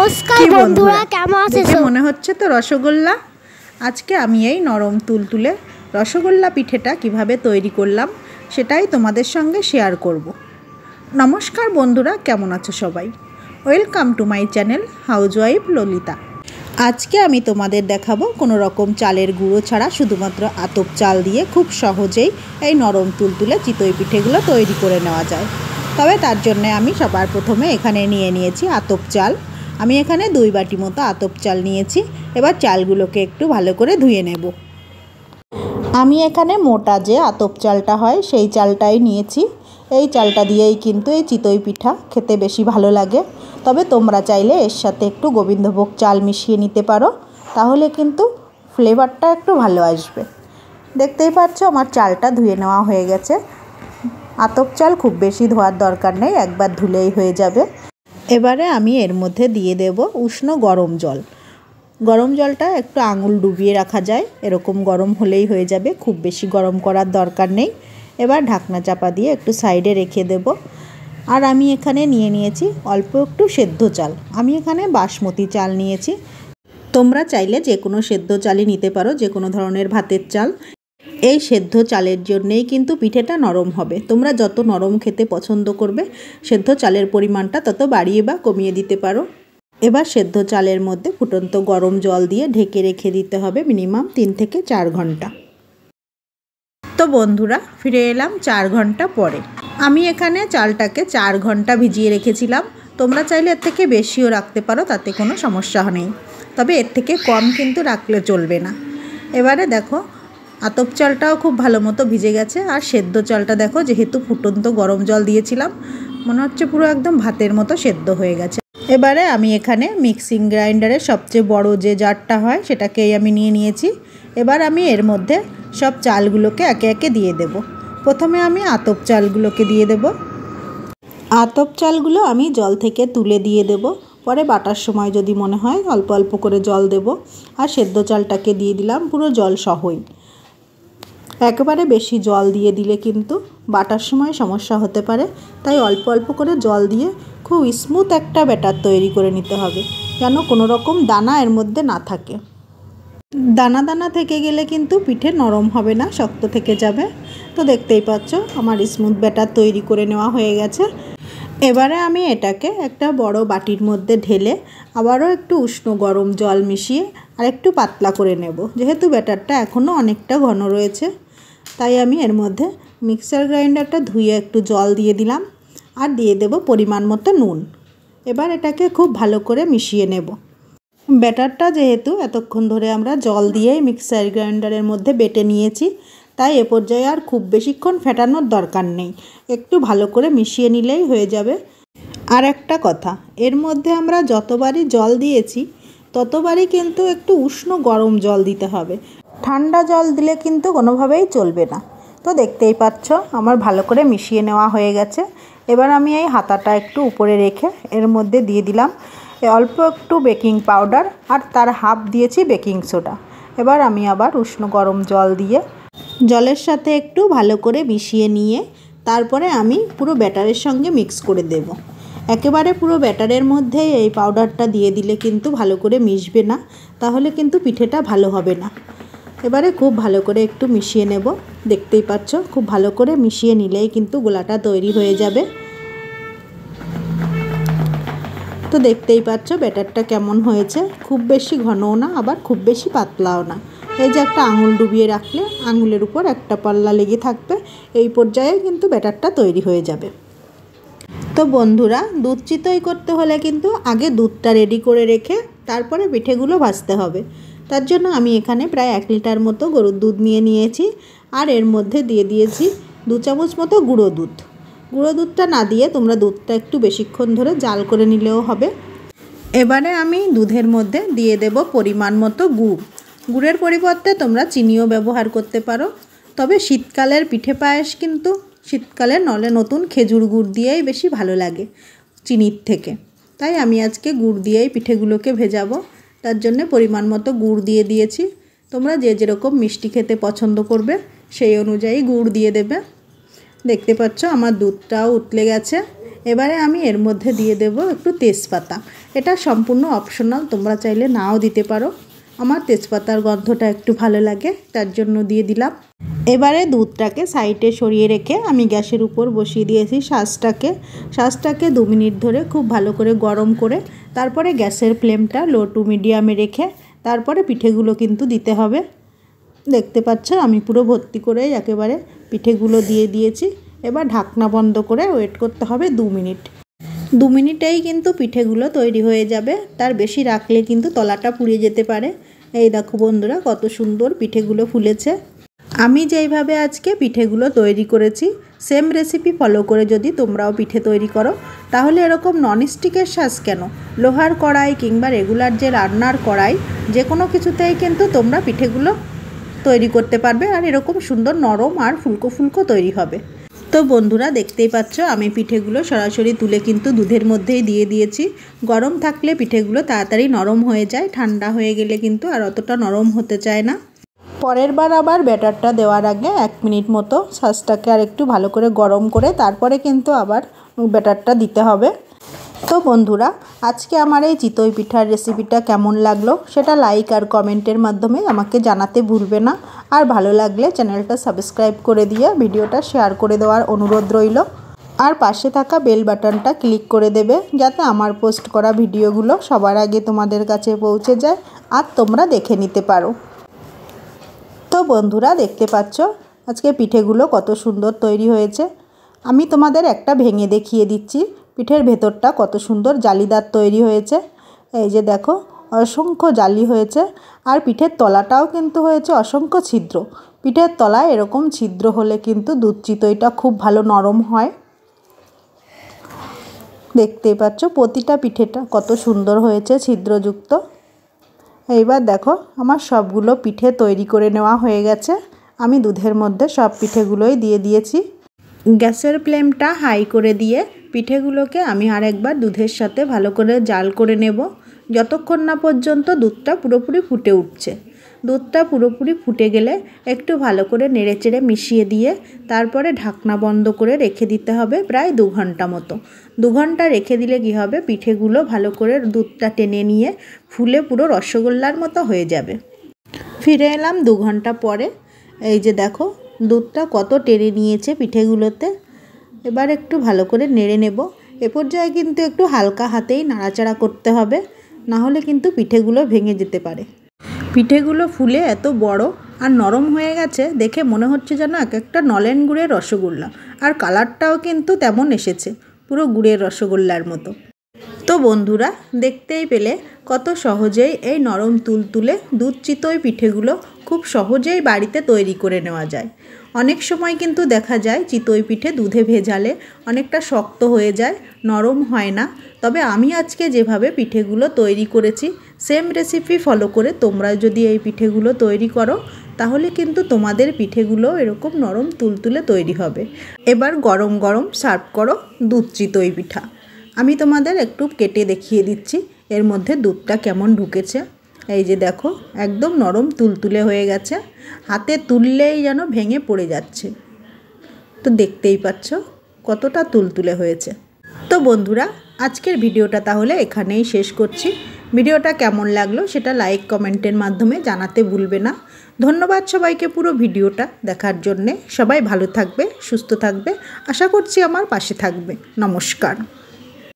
নমস্কার বন্ধুরা, কেমন আছো? দেখে মনে হচ্ছে তো রসগোল্লা। আজকে আমি এই নরম তুলতুলে রসগোল্লা পিঠেটা কিভাবে তৈরি করলাম সেটাই তোমাদের সঙ্গে শেয়ার করব। নমস্কার বন্ধুরা, কেমন আছো সবাই? Welcome to my channel housewife Lalita. আজকে আমি তোমাদের দেখাবো কোনো রকম চালের গুঁড়ো ছাড়া শুধুমাত্র আতপ চাল দিয়ে খুব সহজেই এই নরম তুলতুলে চিতই পিঠেগুলো তৈরি করে নেওয়া যায়। তবে তার জন্য আমি সবার প্রথমে এখানে নিয়েছি আতপ চাল। আমি এখানে 2 বাটি মতো আতপ চাল নিয়েছি। এবার চালগুলোকে একটু ভালো করে ধুয়ে নেব। আমি এখানে মোটা যে আতপ চালটা হয় সেই চালটাই নিয়েছি। এই চালটা দিয়েই কিন্তু এই চিতই পিঠা খেতে বেশি ভালো লাগে। তবে তোমরা চাইলে এর সাথে একটু গোবিন্দভোগ চাল মিশিয়ে নিতে পারো, তাহলে কিন্তু ফ্লেভারটা একটু ভালো আসবে। দেখতেই পাচ্ছ আমার চালটা ধুয়ে নেওয়া হয়ে গেছে। আতপ চাল খুব বেশি ধোয়ার দরকার নেই, একবার ধুলেই হয়ে যাবে। এবারে আমি এর মধ্যে দিয়ে দেব উষ্ণ গরম জল। গরম জলটা একটু আঙুল ডুবিয়ে রাখা যায়, এরকম গরম হলেই হয়ে যাবে, খুব বেশি গরম করার দরকার নেই। এবার ঢাকনা চাপা দিয়ে একটু সাইডে রেখে দেব। আর আমি এখানে নিয়েছি অল্প একটু সেদ্ধ চাল। আমি এখানে বাসমতি চাল নিয়েছি। তোমরা চাইলে যে কোনো সেদ্ধ চালই নিতে পারো, যে কোনো ধরনের ভাতের চাল। এই সেদ্ধ চালের জন্যেই কিন্তু পিঠেটা নরম হবে। তোমরা যত নরম খেতে পছন্দ করবে সেদ্ধ চালের পরিমাণটা তত বাড়িয়ে বা কমিয়ে দিতে পারো। এবার সেদ্ধ চালের মধ্যে ফুটন্ত গরম জল দিয়ে ঢেকে রেখে দিতে হবে মিনিমাম 3 থেকে 4 ঘন্টা। তো বন্ধুরা, ফিরে এলাম 4 ঘন্টা পরে। আমি এখানে চালটাকে 4 ঘন্টা ভিজিয়ে রেখেছিলাম। তোমরা চাইলে এর থেকে বেশিও রাখতে পারো, তাতে কোনো সমস্যা নেই। তবে এর থেকে কম কিন্তু রাখলে চলবে না। এবারে দেখো আতপ চালটাও খুব ভালো মতো ভিজে গেছে। আর সেদ্ধ চালটা দেখো, যেহেতু ফুটন্ত গরম জল দিয়েছিলাম, মনে হচ্ছে পুরো একদম ভাতের মতো সেদ্ধ হয়ে গেছে। এবারে আমি এখানে মিক্সিং গ্রাইন্ডারের সবচেয়ে বড় যে জারটা হয় সেটাকেই আমি নিয়েছি। এবার আমি এর মধ্যে সব চালগুলোকে একে একে দিয়ে দেব। প্রথমে আমি আতপ চালগুলোকে দিয়ে দেব। আতপ চালগুলো আমি জল থেকে তুলে দিয়ে দেব। পরে বাটার সময় যদি মনে হয় অল্প অল্প করে জল দেব। আর সেদ্ধ চালটাকে দিয়ে দিলাম পুরো জল সহই। একেবারে বেশি জল দিয়ে দিলে কিন্তু বাটার সময় সমস্যা হতে পারে, তাই অল্প অল্প করে জল দিয়ে খুব স্মুথ একটা ব্যাটার তৈরি করে নিতে হবে, যেন কোনো রকম দানা এর মধ্যে না থাকে। দানা দানা থেকে গেলে কিন্তু পিঠে নরম হবে না, শক্ত থেকে যাবে। তো দেখতেই পাচ্ছ আমার স্মুথ ব্যাটার তৈরি করে নেওয়া হয়ে গেছে। এবারে আমি এটাকে একটা বড় বাটির মধ্যে ঢেলে আবারও একটু উষ্ণ গরম জল মিশিয়ে আর একটু পাতলা করে নেব। যেহেতু ব্যাটারটা এখনও অনেকটা ঘন রয়েছে, তাই আমি এর মধ্যে মিক্সার গ্রাইন্ডারটা ধুয়ে একটু জল দিয়ে দিলাম আর দিয়ে দেব পরিমাণ মতো নুন। এবার এটাকে খুব ভালো করে মিশিয়ে নেব। ব্যাটারটা যেহেতু এতক্ষণ ধরে আমরা জল দিয়েই মিক্সার গ্রাইন্ডারের মধ্যে বেটে নিয়েছি, তাই এ পর্যায়ে আর খুব বেশিক্ষণ ফেটানোর দরকার নেই, একটু ভালো করে মিশিয়ে নিলেই হয়ে যাবে। আর একটা কথা, এর মধ্যে আমরা যতবারই জল দিয়েছি ততবারই কিন্তু একটু উষ্ণ গরম জল দিতে হবে। ঠান্ডা জল দিলে কিন্তু কোনোভাবেই চলবে না। তো দেখতেই পাচ্ছ আমার ভালো করে মিশিয়ে নেওয়া হয়ে গেছে। এবার আমি এই হাতাটা একটু উপরে রেখে এর মধ্যে দিয়ে দিলাম অল্প একটু বেকিং পাউডার আর তার হাফ দিয়েছি বেকিং সোডা। এবার আমি আবার উষ্ণ গরম জল দিয়ে জলের সাথে একটু ভালো করে মিশিয়ে নিয়ে তারপরে আমি পুরো ব্যাটারের সঙ্গে মিক্স করে দেব। একেবারে পুরো ব্যাটারের মধ্যে এই পাউডারটা দিয়ে দিলে কিন্তু ভালো করে মিশবে না, তাহলে কিন্তু পিঠেটা ভালো হবে না। এবারে খুব ভালো করে একটু মিশিয়ে নেব। দেখতেই পাচ্ছ খুব ভালো করে মিশিয়ে নিলেই কিন্তু গোলাটা তৈরি হয়ে যাবে। তো দেখতেই পাচ্ছ ব্যাটারটা কেমন হয়েছে, খুব বেশি ঘনও না আবার খুব বেশি পাতলাও না। এই যে একটা আঙুল ডুবিয়ে রাখলে আঙুলের উপর একটা পাল্লা লেগে থাকবে, এই পর্যায়ে কিন্তু ব্যাটারটা তৈরি হয়ে যাবে। তো বন্ধুরা, দুধ চিতই করতে হলে কিন্তু আগে দুধটা রেডি করে রেখে তারপরে পিঠেগুলো ভাজতে হবে। তার জন্য আমি এখানে প্রায় 1 লিটার মতো গরুর দুধ নিয়েছি। আর এর মধ্যে দিয়ে দিয়েছি 2 চামচ মতো গুঁড়ো দুধ। গুঁড়ো দুধটা না দিয়ে তোমরা দুধটা একটু বেশিক্ষণ ধরে জাল করে নিলেও হবে। এবারে আমি দুধের মধ্যে দিয়ে দেব পরিমাণ মতো গুড়। গুড়ের পরিবর্তে তোমরা চিনিও ব্যবহার করতে পারো। তবে শীতকালের পিঠে পায়েস কিন্তু শীতকালে নলে নতুন খেজুর গুড় দিয়েই বেশি ভালো লাগে চিনির থেকে। তাই আমি আজকে গুড় দিয়েই পিঠেগুলোকে ভেজাবো। তার জন্য পরিমাণ মতো গুড় দিয়ে দিয়েছি। তোমরা যে যেরকম মিষ্টি খেতে পছন্দ করবে সেই অনুযায়ী গুড় দিয়ে দেবে। দেখতে পাচ্ছ আমার দুধটাও উতলে গেছে। এবারে আমি এর মধ্যে দিয়ে দেব একটু তেজপাতা। এটা সম্পূর্ণ অপশনাল, তোমরা চাইলে নাও দিতে পারো। আমার তেজপাতার গন্ধটা একটু ভালো লাগে, তার জন্য দিয়ে দিলাম। এবারে দুধটাকে সাইডে সরিয়ে রেখে আমি গ্যাসের উপর বসিয়ে দিয়েছি শাঁসটাকে 2 মিনিট ধরে খুব ভালো করে গরম করে তারপরে গ্যাসের ফ্লেমটা লো টু মিডিয়ামে রেখে তারপরে পিঠেগুলো কিন্তু দিতে হবে। দেখতে পাচ্ছ আমি পুরো ভর্তি করে একেবারে পিঠেগুলো দিয়ে দিয়েছি। এবার ঢাকনা বন্ধ করে ওয়েট করতে হবে 2 মিনিট। 2 মিনিটেই কিন্তু পিঠেগুলো তৈরি হয়ে যাবে, তার বেশি রাখলে কিন্তু তলাটা পুড়ে যেতে পারে। এই দেখো বন্ধুরা কত সুন্দর পিঠেগুলো ফুলেছে। আমি যেইভাবে আজকে পিঠেগুলো তৈরি করেছি সেম রেসিপি ফলো করে যদি তোমরাও পিঠে তৈরি করো তাহলে এরকম ননস্টিকের শাঁস কেন, লোহার কড়াই কিংবা রেগুলার যে রান্নার কড়াই যে কোনো কিছুতেই কিন্তু তোমরা পিঠেগুলো তৈরি করতে পারবে, আর এরকম সুন্দর নরম আর ফুলকো ফুলকো তৈরি হবে। তো বন্ধুরা দেখতেই পাচ্ছ আমি পিঠেগুলো সরাসরি তুলে কিন্তু দুধের মধ্যেই দিয়ে দিয়েছি। গরম থাকলে পিঠেগুলো তাড়াতাড়ি নরম হয়ে যায়, ঠান্ডা হয়ে গেলে কিন্তু আর অতটা নরম হতে চায় না। পরের বার আবার ব্যাটারটা দেওয়ার আগে 1 মিনিট মতো শাঁসটাকে আর একটু ভালো করে গরম করে তারপরে কিন্তু আবার ব্যাটারটা দিতে হবে। তো বন্ধুরা আজকে আমার এই চিতই পিঠার রেসিপিটা কেমন লাগলো সেটা লাইক আর কমেন্টের মাধ্যমে আমাকে জানাতে ভুলবে না। আর ভালো লাগলে চ্যানেলটা সাবস্ক্রাইব করে দিয়ে ভিডিওটা শেয়ার করে দেওয়ার অনুরোধ রইল। আর পাশে থাকা বেল বাটনটা ক্লিক করে দেবে যাতে আমার পোস্ট করা ভিডিওগুলো সবার আগে তোমাদের কাছে পৌঁছে যায় আর তোমরা দেখে নিতে পারো। তো বন্ধুরা দেখতে পাচ্ছ আজকে পিঠেগুলো কত সুন্দর তৈরি হয়েছে। আমি তোমাদের একটা ভেঙে দেখিয়ে দিচ্ছি পিঠের ভেতরটা কত সুন্দর জালিদার তৈরি হয়েছে। এই যে দেখো অসংখ্য জালি হয়েছে, আর পিঠের তলাটাও কিন্তু হয়েছে অসংখ্য ছিদ্র। পিঠের তলায় এরকম ছিদ্র হলে কিন্তু দুধ চিতইটা খুব ভালো নরম হয়। দেখতেই পাচ্ছ প্রতিটা পিঠেটা কত সুন্দর হয়েছে ছিদ্রযুক্ত। এইবার দেখো আমার সবগুলো পিঠে তৈরি করে নেওয়া হয়ে গেছে। আমি দুধের মধ্যে সব পিঠেগুলোই দিয়ে দিয়েছি। গ্যাসের ফ্লেমটা হাই করে দিয়ে পিঠেগুলোকে আমি আরেকবার দুধের সাথে ভালো করে জাল করে নেব যতক্ষণ না পর্যন্ত দুধটা পুরোপুরি ফুটে উঠছে। দুধটা পুরোপুরি ফুটে গেলে একটু ভালো করে নেড়েচেড়ে মিশিয়ে দিয়ে তারপরে ঢাকনা বন্ধ করে রেখে দিতে হবে প্রায় 2 ঘন্টা মতো। 2 ঘন্টা রেখে দিলে কী হবে, পিঠেগুলো ভালো করে দুধটা টেনে নিয়ে ফুলে পুরো রসগোল্লার মতো হয়ে যাবে। ফিরে এলাম 2 ঘন্টা পরে। এই যে দেখো দুধটা কত টেনে নিয়েছে পিঠেগুলোতে। এবার একটু ভালো করে নেড়ে নেব। এ পর্যায়ে কিন্তু একটু হালকা হাতেই নাড়াচাড়া করতে হবে, না হলে কিন্তু পিঠেগুলো ভেঙে যেতে পারে। পিঠেগুলো ফুলে এত বড় আর নরম হয়ে গেছে দেখে মনে হচ্ছে যেন এক একটা নলেন গুড়ের রসগোল্লা, আর কালারটাও কিন্তু তেমন এসেছে পুরো গুড়ের রসগোল্লার মতো। তো বন্ধুরা দেখতেই পেলে কত সহজেই এই নরম তুলতুলে দুধ চিতই পিঠেগুলো খুব সহজেই বাড়িতে তৈরি করে নেওয়া যায়। অনেক সময় কিন্তু দেখা যায় চিতই পিঠে দুধে ভেজালে অনেকটা শক্ত হয়ে যায়, নরম হয় না। তবে আমি আজকে যেভাবে পিঠেগুলো তৈরি করেছি সেম রেসিপি ফলো করে তোমরা যদি এই পিঠেগুলো তৈরি করো তাহলে কিন্তু তোমাদের পিঠেগুলো এরকম নরম তুলতুলে তৈরি হবে। এবার গরম গরম সার্ভ করো দুধ চিতই পিঠা। আমি তোমাদের একটু কেটে দেখিয়ে দিচ্ছি এর মধ্যে দুধটা কেমন ঢুকেছে। এই যে দেখো একদম নরম তুলতুলে হয়ে গেছে, হাতে তুললেই যেন ভেঙে পড়ে যাচ্ছে। তো দেখতেই পাচ্ছ কতটা তুলতুলে হয়েছে। তো বন্ধুরা আজকের ভিডিওটা তাহলে এখানেই শেষ করছি। ভিডিওটা কেমন লাগলো সেটা লাইক কমেন্টের মাধ্যমে জানাতে ভুলবে না। ধন্যবাদ সবাইকে পুরো ভিডিওটা দেখার জন্যে। সবাই ভালো থাকবে, সুস্থ থাকবে, আশা করছি আমার পাশে থাকবে। নমস্কার।